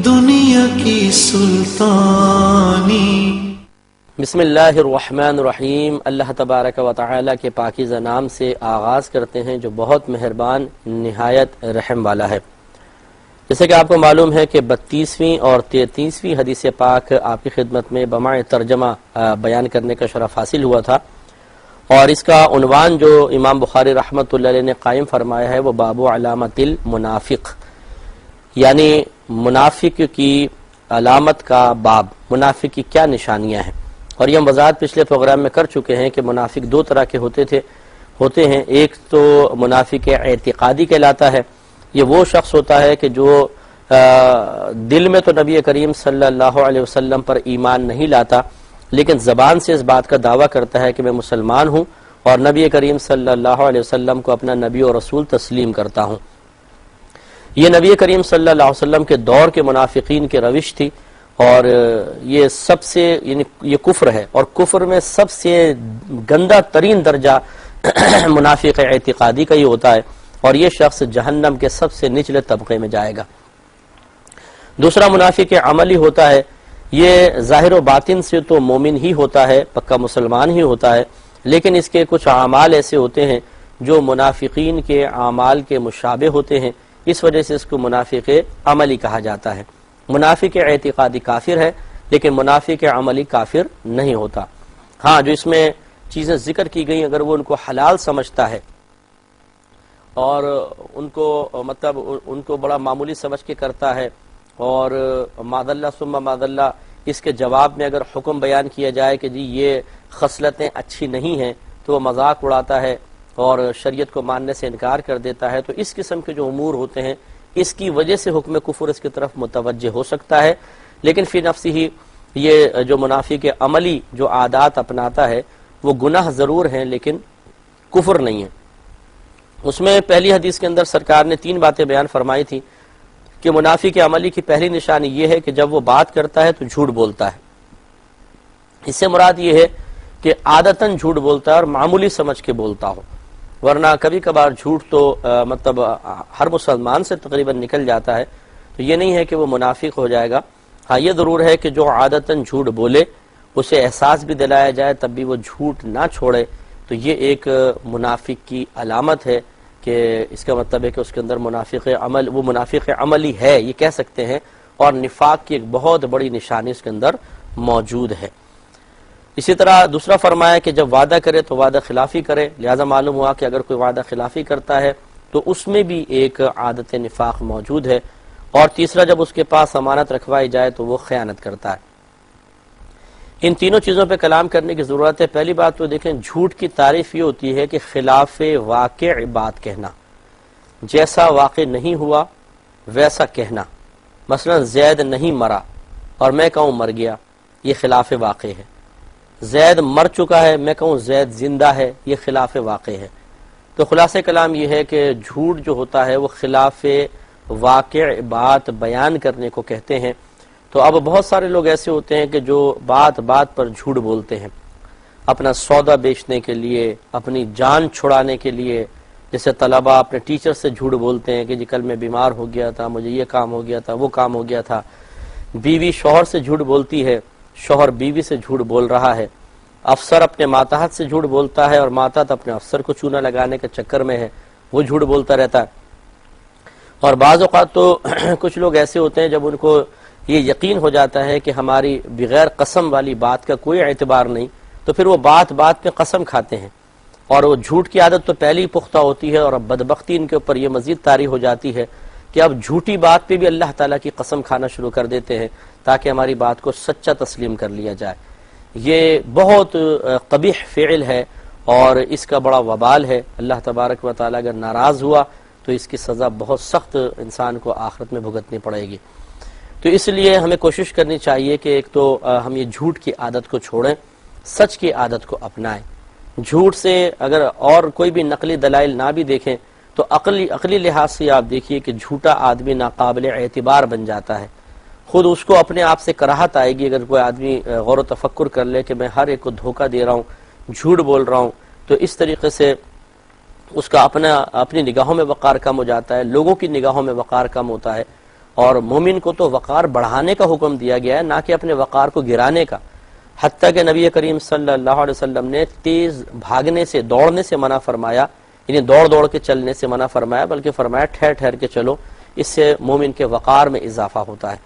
دنیا کی سلطانی۔ بسم اللہ الرحمن الرحیم۔ اللہ تبارک و تعالی کے پاکیزہ نام سے آغاز کرتے ہیں جو بہت مہربان نہایت رحم والا ہے۔ جیسے کہ آپ کو معلوم ہے کہ 32ویں اور 33ویں حدیث پاک آپ کی خدمت میں بمعنی ترجمہ بیان کرنے کا شرف حاصل ہوا تھا، اور اس کا عنوان جو امام بخاری رحمۃ اللہ علیہ نے قائم فرمایا ہے وہ باب علامت المنافق، یعنی منافق کی علامت کا باب، منافق کی کیا نشانیاں ہیں۔ اور یہ ہم وضاحت پچھلے پروگرام میں کر چکے ہیں کہ منافق دو طرح کے ہوتے ہیں۔ ایک تو منافق اعتقادی کہلاتا ہے، یہ وہ شخص ہوتا ہے کہ جو دل میں تو نبی کریم صلی اللہ علیہ وسلم پر ایمان نہیں لاتا، لیکن زبان سے اس بات کا دعویٰ کرتا ہے کہ میں مسلمان ہوں اور نبی کریم صلی اللہ علیہ وسلم کو اپنا نبی اور رسول تسلیم کرتا ہوں۔ یہ نبی کریم صلی اللہ علیہ وسلم کے دور کے منافقین کی روش تھی، اور یہ سب سے یعنی یہ کفر ہے، اور کفر میں سب سے گندہ ترین درجہ منافق اعتقادی کا ہی ہوتا ہے، اور یہ شخص جہنم کے سب سے نچلے طبقے میں جائے گا۔ دوسرا منافق عملی ہوتا ہے، یہ ظاہر و باطن سے تو مومن ہی ہوتا ہے، پکا مسلمان ہی ہوتا ہے، لیکن اس کے کچھ اعمال ایسے ہوتے ہیں جو منافقین کے اعمال کے مشابہ ہوتے ہیں، اس وجہ سے اس کو منافق عملی کہا جاتا ہے۔ منافق اعتقادی کافر ہے، لیکن منافق عملی کافر نہیں ہوتا۔ ہاں، جو اس میں چیزیں ذکر کی گئیں اگر وہ ان کو حلال سمجھتا ہے اور ان کو بڑا معمولی سمجھ کے کرتا ہے، اور معاذ اللہ ثم معاذ اللہ اس کے جواب میں اگر حکم بیان کیا جائے کہ جی یہ خصلتیں اچھی نہیں ہیں تو وہ مذاق اڑاتا ہے اور شریعت کو ماننے سے انکار کر دیتا ہے، تو اس قسم کے جو امور ہوتے ہیں اس کی وجہ سے حکم کفر اس کی طرف متوجہ ہو سکتا ہے، لیکن فی نفسی ہی یہ جو منافق عملی جو عادات اپناتا ہے وہ گناہ ضرور ہیں لیکن کفر نہیں ہے۔ اس میں پہلی حدیث کے اندر سرکار نے 3 باتیں بیان فرمائی تھی کہ منافق عملی کی پہلی نشانی یہ ہے کہ جب وہ بات کرتا ہے تو جھوٹ بولتا ہے۔ اس سے مراد یہ ہے کہ عادتاً جھوٹ بولتا ہے اور معمولی سمجھ کے بولتا ہو، ورنہ کبھی کبھار جھوٹ تو مطلب ہر مسلمان سے تقریباً نکل جاتا ہے، تو یہ نہیں ہے کہ وہ منافق ہو جائے گا۔ ہاں، یہ ضرور ہے کہ جو عادتاً جھوٹ بولے اسے احساس بھی دلایا جائے تب بھی وہ جھوٹ نہ چھوڑے، تو یہ ایک منافق کی علامت ہے کہ اس کا مطلب ہے کہ اس کے اندر وہ منافق عملی ہے، یہ کہہ سکتے ہیں، اور نفاق کی ایک بہت بڑی نشانی اس کے اندر موجود ہے۔ اسی طرح دوسرا فرمایا کہ جب وعدہ کرے تو وعدہ خلافی کرے، لہذا معلوم ہوا کہ اگر کوئی وعدہ خلافی کرتا ہے تو اس میں بھی ایک عادت نفاق موجود ہے، اور تیسرا جب اس کے پاس امانت رکھوائی جائے تو وہ خیانت کرتا ہے۔ ان تینوں چیزوں پہ کلام کرنے کی ضرورت ہے۔ پہلی بات تو دیکھیں، جھوٹ کی تعریف یہ ہوتی ہے کہ خلاف واقع بات کہنا، جیسا واقع نہیں ہوا ویسا کہنا۔ مثلا زید نہیں مرا اور میں کہوں مر گیا، یہ خلاف واقع ہے۔ زید مر چکا ہے، میں کہوں زید زندہ ہے، یہ خلاف واقع ہے۔ تو خلاصہ کلام یہ ہے کہ جھوٹ جو ہوتا ہے وہ خلاف واقع بات بیان کرنے کو کہتے ہیں۔ تو اب بہت سارے لوگ ایسے ہوتے ہیں کہ جو بات بات پر جھوٹ بولتے ہیں، اپنا سودا بیچنے کے لیے، اپنی جان چھڑانے کے لیے۔ جیسے طلبہ اپنے ٹیچر سے جھوٹ بولتے ہیں کہ جی کل میں بیمار ہو گیا تھا، مجھے یہ کام ہو گیا تھا، وہ کام ہو گیا تھا۔ بیوی شوہر سے جھوٹ بولتی ہے، شوہر بیوی سے جھوٹ بول رہا ہے۔ افسر اپنے ماتحت سے جھوٹ بولتا ہے اور ماتحت اپنے افسر کو چونا لگانے کے چکر میں ہے، وہ جھوٹ بولتا رہتا ہے۔ اور بعض اوقات تو کچھ لوگ ایسے ہوتے ہیں جب ان کو یہ یقین ہو جاتا ہے کہ ہماری بغیر قسم والی بات کا کوئی اعتبار نہیں، تو پھر وہ بات بات پہ قسم کھاتے ہیں، اور وہ جھوٹ کی عادت تو پہلے ہی پختہ ہوتی ہے، اور اب بدبختی ان کے اوپر یہ مزید طاری ہو جاتی ہے کہ اب جھوٹی بات پہ بھی اللہ تعالیٰ کی قسم کھانا شروع کر دیتے ہیں تاکہ ہماری بات کو سچا تسلیم کر لیا جائے۔ یہ بہت قبیح فعل ہے اور اس کا بڑا وبال ہے۔ اللہ تبارک و تعالیٰ اگر ناراض ہوا تو اس کی سزا بہت سخت انسان کو آخرت میں بھگتنی پڑے گی۔ تو اس لیے ہمیں کوشش کرنی چاہیے کہ ایک تو ہم یہ جھوٹ کی عادت کو چھوڑیں، سچ کی عادت کو اپنائیں۔ جھوٹ سے اگر اور کوئی بھی نقلی دلائل نہ بھی دیکھیں تو عقلی لحاظ سے آپ دیکھیے کہ جھوٹا آدمی ناقابل اعتبار بن جاتا ہے۔ خود اس کو اپنے آپ سے کراہت آئے گی اگر کوئی آدمی غور و تفکر کر لے کہ میں ہر ایک کو دھوکہ دے رہا ہوں، جھوٹ بول رہا ہوں، تو اس طریقے سے اس کا اپنی نگاہوں میں وقار کم ہو جاتا ہے، لوگوں کی نگاہوں میں وقار کم ہوتا ہے، اور مومن کو تو وقار بڑھانے کا حکم دیا گیا ہے، نہ کہ اپنے وقار کو گرانے کا۔ حتیٰ کہ نبی کریم صلی اللہ علیہ وسلم نے تیز بھاگنے سے، دوڑنے سے منع فرمایا، یعنی دوڑ دوڑ کے چلنے سے منع فرمایا، بلکہ فرمایا ٹھہر ٹھہر کے چلو، اس سے مومن کے وقار میں اضافہ ہوتا ہے۔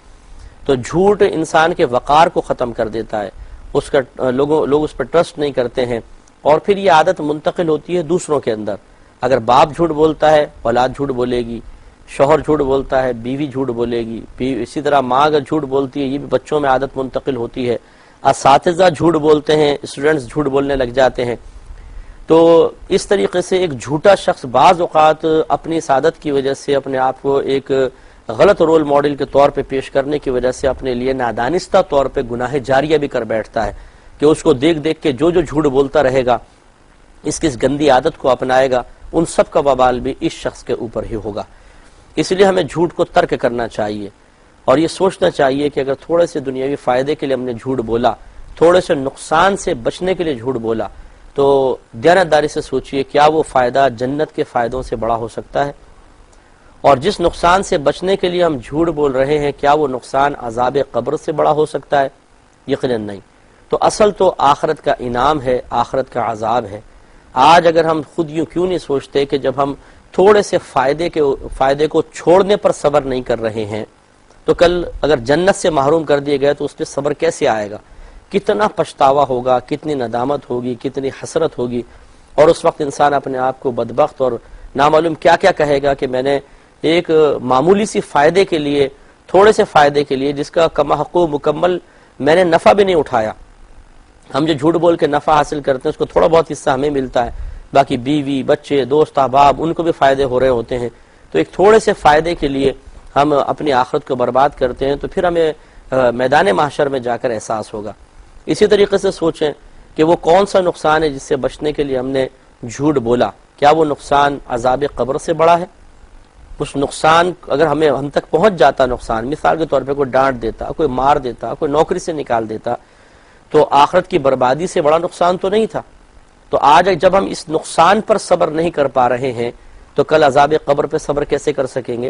تو جھوٹ انسان کے وقار کو ختم کر دیتا ہے، اس کا لوگ اس پر ٹرسٹ نہیں کرتے ہیں، اور پھر یہ عادت منتقل ہوتی ہے دوسروں کے اندر۔ اگر باپ جھوٹ بولتا ہے اولاد جھوٹ بولے گی، شوہر جھوٹ بولتا ہے بیوی جھوٹ بولے گی، اسی طرح ماں اگر جھوٹ بولتی ہے یہ بھی بچوں میں عادت منتقل ہوتی ہے، اساتذہ جھوٹ بولتے ہیں، اسٹوڈنٹس جھوٹ بولنے لگ جاتے ہیں۔ تو اس طریقے سے ایک جھوٹا شخص بعض اوقات اپنی سعادت کی وجہ سے اپنے آپ کو ایک غلط رول ماڈل کے طور پہ پیش کرنے کی وجہ سے اپنے لیے نادانستہ طور پہ گناہ جاریہ بھی کر بیٹھتا ہے، کہ اس کو دیکھ دیکھ کے جو جھوٹ بولتا رہے گا، اس کی اس گندی عادت کو اپنائے گا، ان سب کا وبال بھی اس شخص کے اوپر ہی ہوگا۔ اس لیے ہمیں جھوٹ کو ترک کرنا چاہیے، اور یہ سوچنا چاہیے کہ اگر تھوڑے سے دنیاوی فائدے کے لیے ہم نے جھوٹ بولا، تھوڑے سے نقصان سے بچنے کے لیے جھوٹ بولا، تو دیانتداری سے سوچئے کیا وہ فائدہ جنت کے فائدوں سے بڑا ہو سکتا ہے؟ اور جس نقصان سے بچنے کے لیے ہم جھوٹ بول رہے ہیں، کیا وہ نقصان عذاب قبر سے بڑا ہو سکتا ہے؟ یقیناً نہیں۔ تو اصل تو آخرت کا انعام ہے، آخرت کا عذاب ہے۔ آج اگر ہم خود یوں کیوں نہیں سوچتے کہ جب ہم تھوڑے سے فائدے کو چھوڑنے پر صبر نہیں کر رہے ہیں، تو کل اگر جنت سے محروم کر دیے گئے تو اس پہ صبر کیسے آئے گا؟ کتنا پچھتاوا ہوگا، کتنی ندامت ہوگی، کتنی حسرت ہوگی، اور اس وقت انسان اپنے آپ کو بدبخت اور نامعلوم کیا کیا کہے گا کہ میں نے ایک معمولی سی فائدے کے لیے، تھوڑے سے فائدے کے لیے، جس کا کما حق مکمل میں نے نفع بھی نہیں اٹھایا۔ ہم جو جھوٹ بول کے نفع حاصل کرتے ہیں اس کو تھوڑا بہت حصہ ہمیں ملتا ہے، باقی بیوی بچے دوست احباب ان کو بھی فائدے ہو رہے ہوتے ہیں۔ تو ایک تھوڑے سے فائدے کے لیے ہم اپنی آخرت کو برباد کرتے ہیں، تو پھر ہمیں میدان محشر میں جا کر احساس ہوگا۔ اسی طریقے سے سوچیں کہ وہ کون سا نقصان ہے جس سے بچنے کے لیے ہم نے جھوٹ بولا، کیا وہ نقصان عذاب قبر سے بڑا ہے؟ اس نقصان اگر ہم تک پہنچ جاتا، نقصان مثال کے طور پہ کوئی ڈانٹ دیتا، کوئی مار دیتا، کوئی نوکری سے نکال دیتا، تو آخرت کی بربادی سے بڑا نقصان تو نہیں تھا۔ تو آج جب ہم اس نقصان پر صبر نہیں کر پا رہے ہیں، تو کل عذاب قبر پہ صبر کیسے کر سکیں گے؟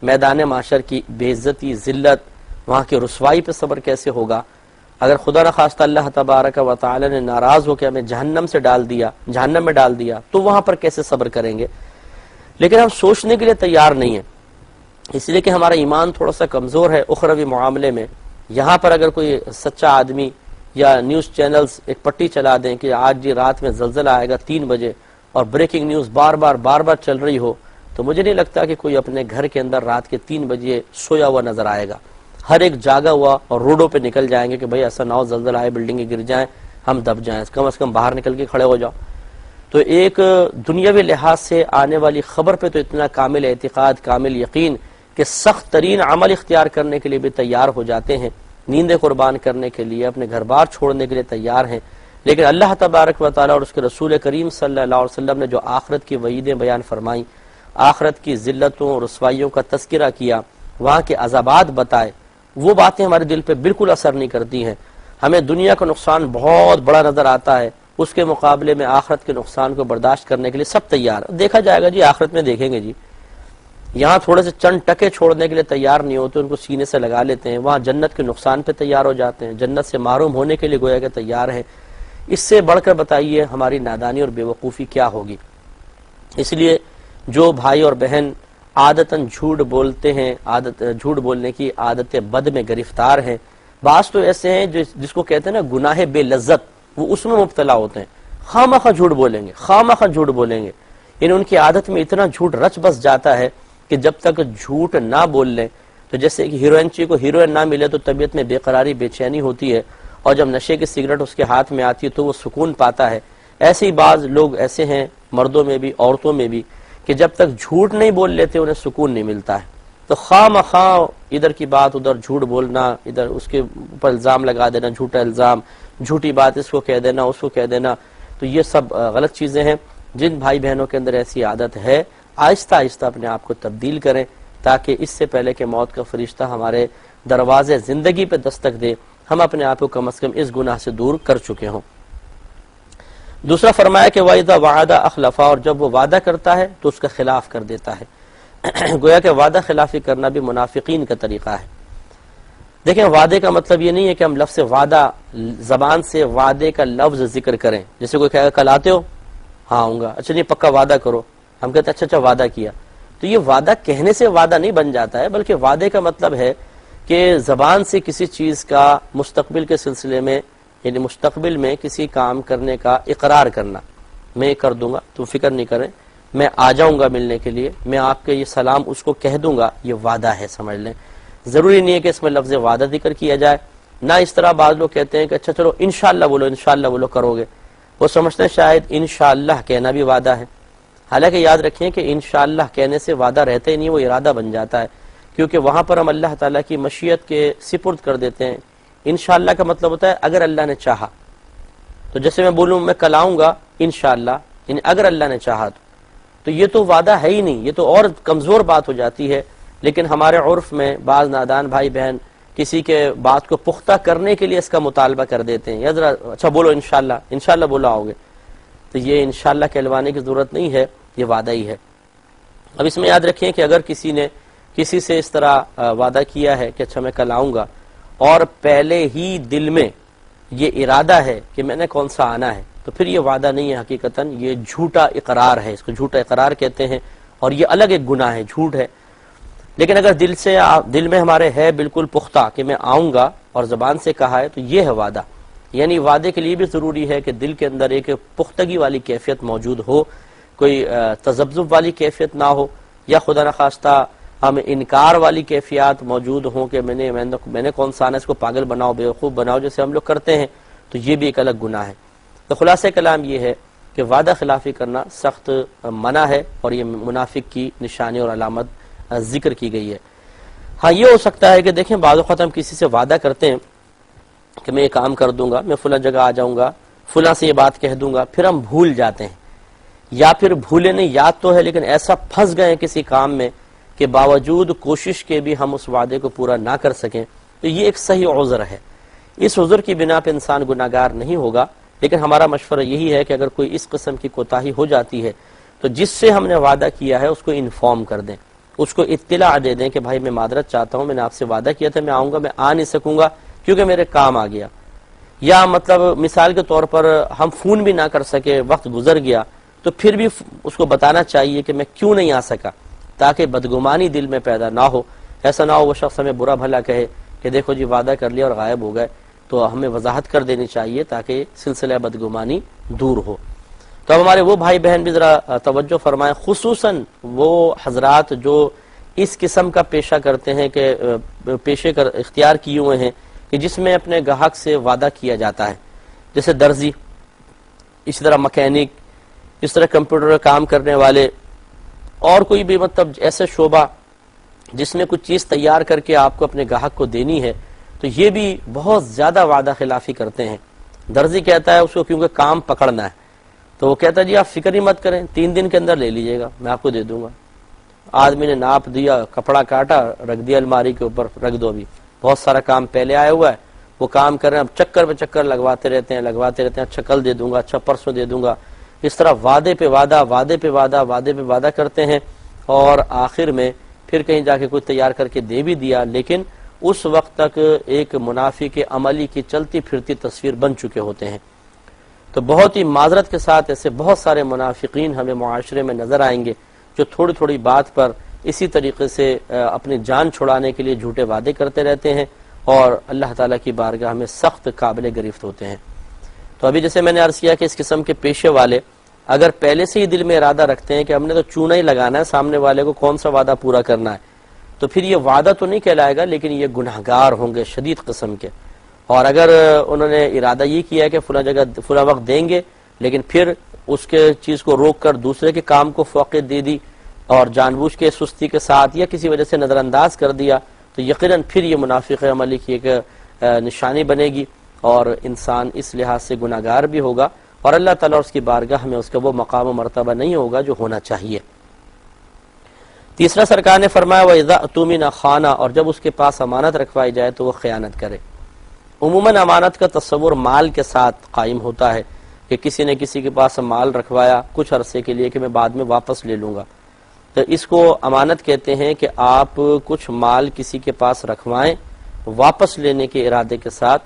میدان محشر کی بے عزتی، ذلت، وہاں کی رسوائی پہ صبر کیسے ہوگا؟ اگر خدا نخواستہ اللہ تبارک و تعالی نے ناراض ہو کے ہمیں جہنم میں ڈال دیا تو وہاں پر کیسے صبر کریں گے؟ لیکن ہم سوچنے کے لیے تیار نہیں ہیں، اس لیے کہ ہمارا ایمان تھوڑا سا کمزور ہے اخروی معاملے میں۔ یہاں پر اگر کوئی سچا آدمی یا نیوز چینلز ایک پٹی چلا دیں کہ آج جی رات میں زلزلہ آئے گا 3 بجے، اور بریکنگ نیوز بار بار چل رہی ہو، تو مجھے نہیں لگتا کہ کوئی اپنے گھر کے اندر رات کے 3 بجے سویا ہوا نظر آئے گا۔ ہر ایک جاگا ہوا اور روڈوں پہ نکل جائیں گے کہ بھئی ایسا نہ ہو زلزلہ آئے، بلڈنگیں گر جائیں، ہم دب جائیں، کم از کم باہر نکل کے کھڑے ہو جاؤ۔ تو ایک دنیاوی لحاظ سے آنے والی خبر پہ تو اتنا کامل اعتقاد، کامل یقین کہ سخت ترین عمل اختیار کرنے کے لیے بھی تیار ہو جاتے ہیں، نیندیں قربان کرنے کے لیے، اپنے گھر بار چھوڑنے کے لیے تیار ہیں۔ لیکن اللہ تبارک و تعالیٰ اور اس کے رسول کریم صلی اللہ علیہ وسلم نے جو آخرت کی وعیدیں بیان فرمائیں، آخرت کی ذلتوں اور رسوائیوں کا تذکرہ کیا، وہاں کے عذابات بتائے، وہ باتیں ہمارے دل پہ بالکل اثر نہیں کرتی ہیں۔ ہمیں دنیا کا نقصان بہت بڑا نظر آتا ہے، اس کے مقابلے میں آخرت کے نقصان کو برداشت کرنے کے لیے سب تیار، دیکھا جائے گا جی آخرت میں دیکھیں گے جی۔ یہاں تھوڑے سے چند ٹکے چھوڑنے کے لیے تیار نہیں ہوتے، ان کو سینے سے لگا لیتے ہیں، وہاں جنت کے نقصان پہ تیار ہو جاتے ہیں، جنت سے محروم ہونے کے لیے گویا کہ تیار ہیں۔ اس سے بڑھ کر بتائیے ہماری نادانی اور بے وقوفی کیا ہوگی؟ اس لیے جو بھائی اور بہن عادتاً جھوٹ بولتے ہیں، جھوٹ بولنے کی عادت بد میں گرفتار ہیں، بعض تو ایسے ہیں جس کو کہتے ہیں نا گناہ بے لذت، وہ اس میں مبتلا ہوتے ہیں، خواہ جھوٹ بولیں گے، خواہ جھوٹ بولیں گے، یعنی ان کی عادت میں اتنا جھوٹ رچ بس جاتا ہے کہ جب تک جھوٹ نہ بول لیں، تو جیسے کہ ہیروئن کو ہیروئن نہ ملے تو طبیعت میں بے قراری، بے چینی ہوتی ہے، اور جب نشے کی سگریٹ اس کے ہاتھ میں آتی ہے تو وہ سکون پاتا ہے۔ ایسے ہی بعض لوگ ایسے ہیں، مردوں میں بھی عورتوں میں بھی، کہ جب تک جھوٹ نہیں بول لیتے انہیں سکون نہیں ملتا ہے، تو خواہ مخواہ ادھر کی بات ادھر جھوٹ بولنا، ادھر اس کے اوپر الزام لگا دینا، جھوٹا الزام، جھوٹی بات اس کو کہہ دینا، اس کو کہہ دینا، تو یہ سب غلط چیزیں ہیں۔ جن بھائی بہنوں کے اندر ایسی عادت ہے، آہستہ آہستہ اپنے آپ کو تبدیل کریں، تاکہ اس سے پہلے کہ موت کا فرشتہ ہمارے دروازے زندگی پہ دستک دے، ہم اپنے آپ کو کم از کم اس گناہ سے دور کر چکے ہوں۔ دوسرا فرمایا کہ وَإِذَا وَعَدَ أَخْلَفَ، اور جب وہ وعدہ کرتا ہے تو اس کا خلاف کر دیتا ہے۔ گویا کہ وعدہ خلافی کرنا بھی منافقین کا طریقہ ہے۔ دیکھیں وعدے کا مطلب یہ نہیں ہے کہ ہم لفظ وعدہ زبان سے وعدے کا لفظ ذکر کریں، جیسے کوئی کہے گا کل آتے ہو، ہاں آؤں گا، اچھا نہیں پکا وعدہ کرو، ہم کہتے ہیں اچھا وعدہ کیا، تو یہ وعدہ کہنے سے وعدہ نہیں بن جاتا ہے، بلکہ وعدے کا مطلب ہے کہ زبان سے کسی چیز کا مستقبل کے سلسلے میں، یعنی مستقبل میں کسی کام کرنے کا اقرار کرنا، میں کر دوں گا، تم فکر نہیں کریں، میں آ جاؤں گا ملنے کے لیے، میں آپ کے یہ سلام اس کو کہہ دوں گا، یہ وعدہ ہے، سمجھ لیں۔ ضروری نہیں ہے کہ اس میں لفظ وعدہ ذکر کیا جائے، نہ اس طرح بعض لوگ کہتے ہیں کہ اچھا چلو انشاءاللہ بولو، انشاءاللہ بولو کرو گے، وہ سمجھتے ہیں شاید انشاءاللہ کہنا بھی وعدہ ہے، حالانکہ یاد رکھیں کہ انشاءاللہ کہنے سے وعدہ رہتا ہی نہیں، وہ ارادہ بن جاتا ہے، کیونکہ وہاں پر ہم اللہ تعالیٰ کی مشیت کے سپرد کر دیتے ہیں۔ انشاءاللہ کا مطلب ہوتا ہے اگر اللہ نے چاہا، تو جیسے میں بولوں میں کل آؤں گا انشاءاللہ، یعنی اگر اللہ نے چاہا تو یہ تو وعدہ ہے ہی نہیں، یہ تو اور کمزور بات ہو جاتی ہے۔ لیکن ہمارے عرف میں بعض نادان بھائی بہن کسی کے بات کو پختہ کرنے کے لیے اس کا مطالبہ کر دیتے ہیں، یا ذرا اچھا بولو انشاءاللہ، انشاءاللہ بولو آؤ گے، تو یہ انشاءاللہ کہلوانے کی ضرورت نہیں ہے، یہ وعدہ ہی ہے۔ اب اس میں یاد رکھیں کہ اگر کسی نے کسی سے اس طرح وعدہ کیا ہے کہ اچھا میں کل آؤں گا، اور پہلے ہی دل میں یہ ارادہ ہے کہ میں نے کون سا آنا ہے، تو پھر یہ وعدہ نہیں ہے، حقیقتاً یہ جھوٹا اقرار ہے، اس کو جھوٹا اقرار کہتے ہیں، اور یہ الگ ایک گناہ ہے، جھوٹ ہے۔ لیکن اگر دل میں ہمارے ہے بالکل پختہ کہ میں آؤں گا اور زبان سے کہا ہے، تو یہ ہے وعدہ۔ یعنی وعدے کے لیے بھی ضروری ہے کہ دل کے اندر ایک پختگی والی کیفیت موجود ہو، کوئی تذبذب والی کیفیت نہ ہو، یا خدا نخواستہ ہم انکار والی کیفیات موجود ہوں کہ میں نے کون سا آنا، اس کو پاگل بناؤ، بیوقوف بناؤ، جیسے ہم لوگ کرتے ہیں، تو یہ بھی ایک الگ گناہ ہے۔ تو خلاصہ کلام یہ ہے کہ وعدہ خلافی کرنا سخت منع ہے، اور یہ منافق کی نشانی اور علامت ذکر کی گئی ہے۔ ہاں یہ ہو سکتا ہے کہ دیکھیں بعض اوقات ہم کسی سے وعدہ کرتے ہیں کہ میں یہ کام کر دوں گا، میں فلاں جگہ آ جاؤں گا، فلاں سے یہ بات کہہ دوں گا، پھر ہم بھول جاتے ہیں، یا پھر بھولے نہیں، یاد تو ہے لیکن ایسا پھنس گئے ہیں کسی کام میں کہ باوجود کوشش کے بھی ہم اس وعدے کو پورا نہ کر سکیں، تو یہ ایک صحیح عذر ہے۔ اس عذر کی بنا پہ انسان گناہگار نہیں ہوگا، لیکن ہمارا مشورہ یہی ہے کہ اگر کوئی اس قسم کی کوتاہی ہو جاتی ہے تو جس سے ہم نے وعدہ کیا ہے اس کو انفارم کر دیں، اس کو اطلاع دے دیں کہ بھائی میں معذرت چاہتا ہوں، میں نے آپ سے وعدہ کیا تھا میں آؤں گا، میں آ نہیں سکوں گا کیونکہ میرے کام آ گیا، یا مطلب مثال کے طور پر ہم فون بھی نہ کر سکے، وقت گزر گیا، تو پھر بھی اس کو بتانا چاہیے کہ میں کیوں نہیں آ سکا، تاکہ بدگمانی دل میں پیدا نہ ہو، ایسا نہ ہو وہ شخص ہمیں برا بھلا کہے کہ دیکھو جی وعدہ کر لیا اور غائب ہو گئے، تو ہمیں وضاحت کر دینی چاہیے تاکہ سلسلہ بدگمانی دور ہو۔ تو اب ہمارے وہ بھائی بہن بھی ذرا توجہ فرمائیں، خصوصاً وہ حضرات جو اس قسم کا پیشہ کرتے ہیں کہ پیشے کر اختیار کیے ہوئے ہیں کہ جس میں اپنے گاہک سے وعدہ کیا جاتا ہے، جیسے درزی، اسی طرح مکینک، اس طرح کمپیوٹر کا کام کرنے والے، اور کوئی بھی مطلب ایسے شعبہ جس میں کچھ چیز تیار کر کے آپ کو اپنے گاہک کو دینی ہے، تو یہ بھی بہت زیادہ وعدہ خلافی کرتے ہیں۔ درزی کہتا ہے اس کو کیونکہ کام پکڑنا ہے، تو وہ کہتا ہے جی آپ فکر ہی مت کریں، 3 دن کے اندر لے لیجئے گا، میں آپ کو دے دوں گا۔ آدمی نے ناپ دیا، کپڑا کاٹا، رکھ دیا الماری کے اوپر، رکھ دو، ابھی بہت سارا کام پہلے آیا ہوا ہے، وہ کام کر رہے ہیں، اب چکر پہ چکر لگواتے رہتے ہیں، اچھا کل دے دوں گا، اچھا پرسوں دے دوں گا، اس طرح وعدے پہ وعدہ، وعدے پہ وعدہ، وعدے پہ وعدہ کرتے ہیں، اور آخر میں پھر کہیں جا کے کوئی تیار کر کے دے بھی دیا، لیکن اس وقت تک ایک منافق عملی کی چلتی پھرتی تصویر بن چکے ہوتے ہیں۔ تو بہت ہی معذرت کے ساتھ ایسے بہت سارے منافقین ہمیں معاشرے میں نظر آئیں گے جو تھوڑی تھوڑی بات پر اسی طریقے سے اپنی جان چھڑانے کے لیے جھوٹے وعدے کرتے رہتے ہیں، اور اللہ تعالیٰ کی بارگاہ میں سخت قابل گرفت ہوتے ہیں۔ تو ابھی جیسے میں نے عرض کیا کہ اس قسم کے پیشے والے اگر پہلے سے ہی دل میں ارادہ رکھتے ہیں کہ ہم نے تو چونا ہی لگانا ہے، سامنے والے کو کون سا وعدہ پورا کرنا ہے، تو پھر یہ وعدہ تو نہیں کہلائے گا، لیکن یہ گناہگار ہوں گے شدید قسم کے۔ اور اگر انہوں نے ارادہ یہ کیا ہے کہ فلاں جگہ فلاں وقت دیں گے، لیکن پھر اس کے چیز کو روک کر دوسرے کے کام کو فوقیت دے دی، اور جان بوجھ کے سستی کے ساتھ یا کسی وجہ سے نظر انداز کر دیا، تو یقیناً پھر یہ منافق عملی کی ایک نشانی بنے گی، اور انسان اس لحاظ سے گناہگار بھی ہوگا، اور اللہ تعالیٰ اس کی بارگاہ میں اس کا وہ مقام و مرتبہ نہیں ہوگا جو ہونا چاہیے۔ تیسرا سرکار نے فرمایا وَإِذَا اؤْتُمِنَ خَانَ، اور جب اس کے پاس امانت رکھوائی جائے تو وہ خیانت کرے۔ عموماً امانت کا تصور مال کے ساتھ قائم ہوتا ہے کہ کسی نے کسی کے پاس مال رکھوایا کچھ عرصے کے لیے کہ میں بعد میں واپس لے لوں گا، تو اس کو امانت کہتے ہیں کہ آپ کچھ مال کسی کے پاس رکھوائیں واپس لینے کے ارادے کے ساتھ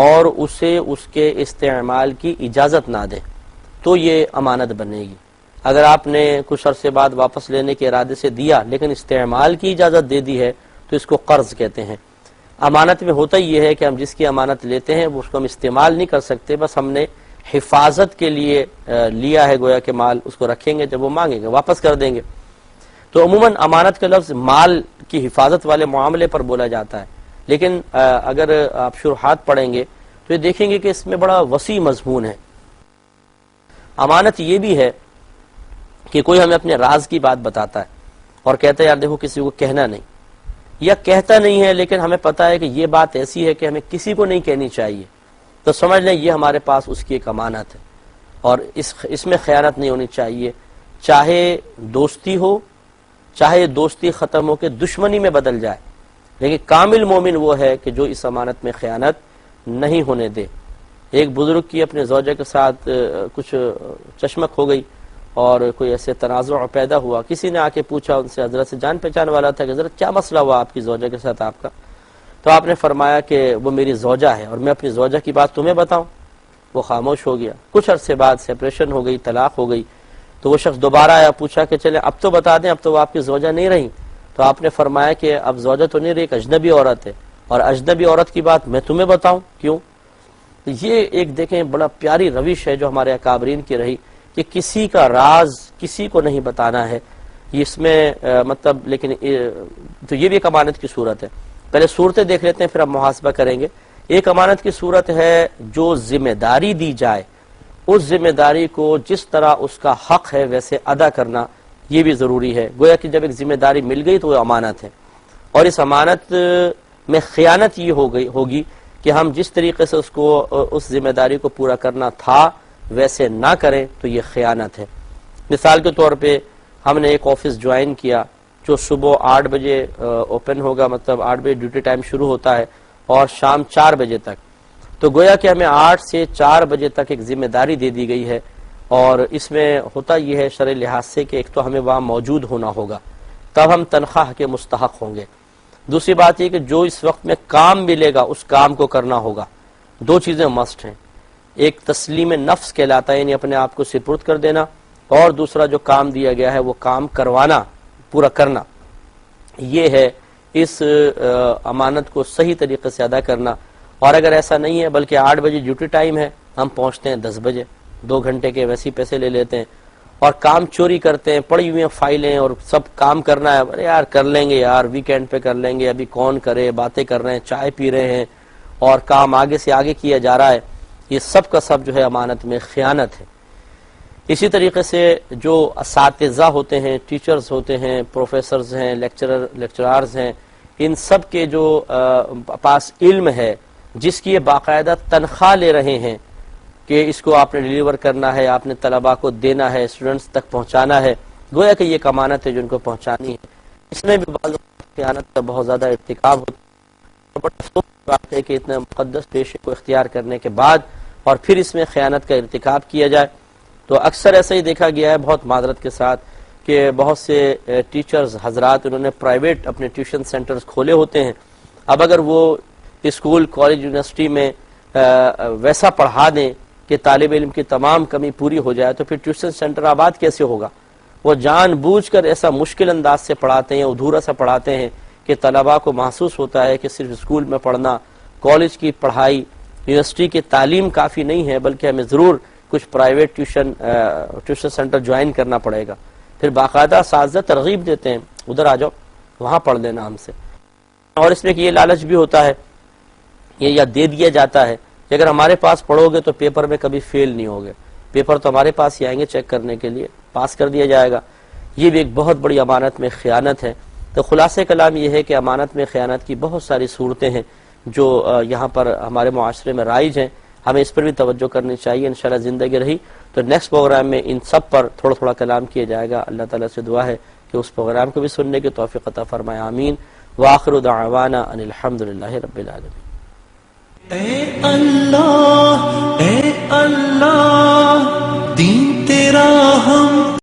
اور اسے اس کے استعمال کی اجازت نہ دیں تو یہ امانت بنے گی۔ اگر آپ نے کچھ عرصے بعد واپس لینے کے ارادے سے دیا لیکن استعمال کی اجازت دے دی ہے تو اس کو قرض کہتے ہیں۔ امانت میں ہوتا یہ ہے کہ ہم جس کی امانت لیتے ہیں وہ اس کو ہم استعمال نہیں کر سکتے، بس ہم نے حفاظت کے لیے لیا ہے، گویا کہ مال اس کو رکھیں گے، جب وہ مانگیں گے واپس کر دیں گے۔ تو عموماً امانت کا لفظ مال کی حفاظت والے معاملے پر بولا جاتا ہے، لیکن اگر آپ شروحات پڑھیں گے تو یہ دیکھیں گے کہ اس میں بڑا وسیع مضمون ہے۔ امانت یہ بھی ہے کہ کوئی ہمیں اپنے راز کی بات بتاتا ہے اور کہتا ہے یار دیکھو کسی کو کہنا نہیں، یا کہتا نہیں ہے لیکن ہمیں پتا ہے کہ یہ بات ایسی ہے کہ ہمیں کسی کو نہیں کہنی چاہیے، تو سمجھ لیں یہ ہمارے پاس اس کی ایک امانت ہے اور اس میں خیانت نہیں ہونی چاہیے، چاہے دوستی ہو، چاہے دوستی ختم ہو کے دشمنی میں بدل جائے، لیکن کامل مومن وہ ہے کہ جو اس امانت میں خیانت نہیں ہونے دے۔ ایک بزرگ کی اپنے زوجہ کے ساتھ کچھ چشمک ہو گئی اور کوئی ایسے تنازع پیدا ہوا، کسی نے آ کے پوچھا ان سے، حضرت سے جان پہچان والا تھا کہ حضرت کیا مسئلہ ہوا آپ کی زوجہ کے ساتھ آپ کا؟ تو آپ نے فرمایا کہ وہ میری زوجہ ہے اور میں اپنی زوجہ کی بات تمہیں بتاؤں؟ وہ خاموش ہو گیا۔ کچھ عرصے بعد سیپریشن ہو گئی، طلاق ہو گئی، تو وہ شخص دوبارہ آیا، پوچھا کہ چلے اب تو بتا دیں، اب تو وہ آپ کی زوجہ نہیں رہی۔ تو آپ نے فرمایا کہ اب زوجہ تو نہیں رہی، ایک اجنبی عورت ہے، اور اجنبی عورت کی بات میں تمہیں بتاؤں کیوں؟ یہ ایک دیکھیں بڑا پیاری روش ہے جو ہمارے اکابرین کی رہی کہ کسی کا راز کسی کو نہیں بتانا ہے، اس میں مطلب لیکن تو یہ بھی ایک امانت کی صورت ہے۔ پہلے صورتیں دیکھ لیتے ہیں پھر ہم محاسبہ کریں گے۔ ایک امانت کی صورت ہے جو ذمہ داری دی جائے، اس ذمہ داری کو جس طرح اس کا حق ہے ویسے ادا کرنا یہ بھی ضروری ہے۔ گویا کہ جب ایک ذمہ داری مل گئی تو وہ امانت ہے، اور اس امانت میں خیانت یہ ہوگی کہ ہم جس طریقے سے اس ذمہ داری کو پورا کرنا تھا ویسے نہ کریں تو یہ خیانت ہے۔ مثال کے طور پہ ہم نے ایک آفس جوائن کیا جو صبح 8 بجے اوپن ہوگا، مطلب 8 بجے ڈیوٹی ٹائم شروع ہوتا ہے اور شام 4 بجے تک، تو گویا کہ ہمیں 8 سے 4 بجے تک ایک ذمہ داری دے دی گئی ہے، اور اس میں ہوتا یہ ہے شرعی لحاظ سے کہ ایک تو ہمیں وہاں موجود ہونا ہوگا، تب ہم تنخواہ کے مستحق ہوں گے۔ دوسری بات یہ کہ جو اس وقت میں کام ملے گا اس کام کو کرنا ہوگا۔ دو چیزیں مسٹ ہیں، ایک تسلیم نفس کہلاتا ہے یعنی اپنے آپ کو سپرد کر دینا، اور دوسرا جو کام دیا گیا ہے وہ کام کروانا، پورا کرنا۔ یہ ہے اس امانت کو صحیح طریقے سے ادا کرنا۔ اور اگر ایسا نہیں ہے بلکہ 8 بجے ڈیوٹی ٹائم ہے، ہم پہنچتے ہیں 10 بجے، 2 گھنٹے کے ویسے پیسے لے لیتے ہیں اور کام چوری کرتے ہیں، پڑی ہوئی ہیں فائلیں اور سب کام کرنا ہے، ارے یار کر لیں گے یار، ویکینڈ پہ کر لیں گے، ابھی کون کرے، باتیں کر رہے ہیں، چائے پی رہے ہیں اور کام آگے سے آگے کیا جا رہا ہے۔ یہ سب کا سب جو ہے امانت میں خیانت ہے۔ اسی طریقے سے جو اساتذہ ہوتے ہیں، ٹیچرز ہوتے ہیں، پروفیسرز ہیں، لیکچرارز ہیں، ان سب کے جو پاس علم ہے، جس کی یہ باقاعدہ تنخواہ لے رہے ہیں کہ اس کو آپ نے ڈیلیور کرنا ہے، آپ نے طلباء کو دینا ہے، اسٹوڈنٹس تک پہنچانا ہے، گویا کہ یہ ایک امانت ہے جو ان کو پہنچانی ہے۔ اس میں بھی بعض خیانت کا بہت زیادہ ارتکاب ہوتا ہے۔ بڑا افسوس کی بات ہے کہ اتنے مقدس پیشے کو اختیار کرنے کے بعد اور پھر اس میں خیانت کا ارتکاب کیا جائے، تو اکثر ایسا ہی دیکھا گیا ہے بہت معذرت کے ساتھ کہ بہت سے ٹیچرز حضرات انہوں نے پرائیویٹ اپنے ٹیوشن سینٹرز کھولے ہوتے ہیں۔ اب اگر وہ اسکول، کالج، یونیورسٹی میں ویسا پڑھا دیں کہ طالب علم کی تمام کمی پوری ہو جائے تو پھر ٹیوشن سینٹر آباد کیسے ہوگا؟ وہ جان بوجھ کر ایسا مشکل انداز سے پڑھاتے ہیں، ادھورا سا پڑھاتے ہیں کہ طلباء کو محسوس ہوتا ہے کہ صرف اسکول میں پڑھنا، کالج کی پڑھائی، یونیورسٹی کی تعلیم کافی نہیں ہے، بلکہ ہمیں ضرور کچھ پرائیویٹ ٹیوشن سینٹر جوائن کرنا پڑے گا۔ پھر باقاعدہ اساتذہ ترغیب دیتے ہیں ادھر آ جاؤ، وہاں پڑھ لینا ہم سے، اور اس میں کہ یہ لالچ بھی ہوتا ہے، یہ یا دے دیا جاتا ہے کہ اگر ہمارے پاس پڑھو گے تو پیپر میں کبھی فیل نہیں ہوگے، پیپر تو ہمارے پاس ہی آئیں گے چیک کرنے کے لیے، پاس کر دیا جائے گا۔ یہ بھی ایک بہت بڑی امانت میں خیانت ہے۔ تو خلاصہ کلام یہ ہے کہ امانت میں خیانت کی بہت ساری صورتیں ہیں جو یہاں پر ہمارے معاشرے میں رائج ہیں، ہمیں اس پر بھی توجہ کرنی چاہیے۔ انشاءاللہ زندگی رہی تو نیکسٹ پروگرام میں ان سب پر تھوڑا تھوڑا کلام کیا جائے گا۔ اللہ تعالیٰ سے دعا ہے کہ اس پروگرام کو بھی سننے کی توفیق عطا فرمائے، آمین۔ وآخر دعوانا ان الحمدللہ رب العالمین۔ اے اللہ دین تیرا ہم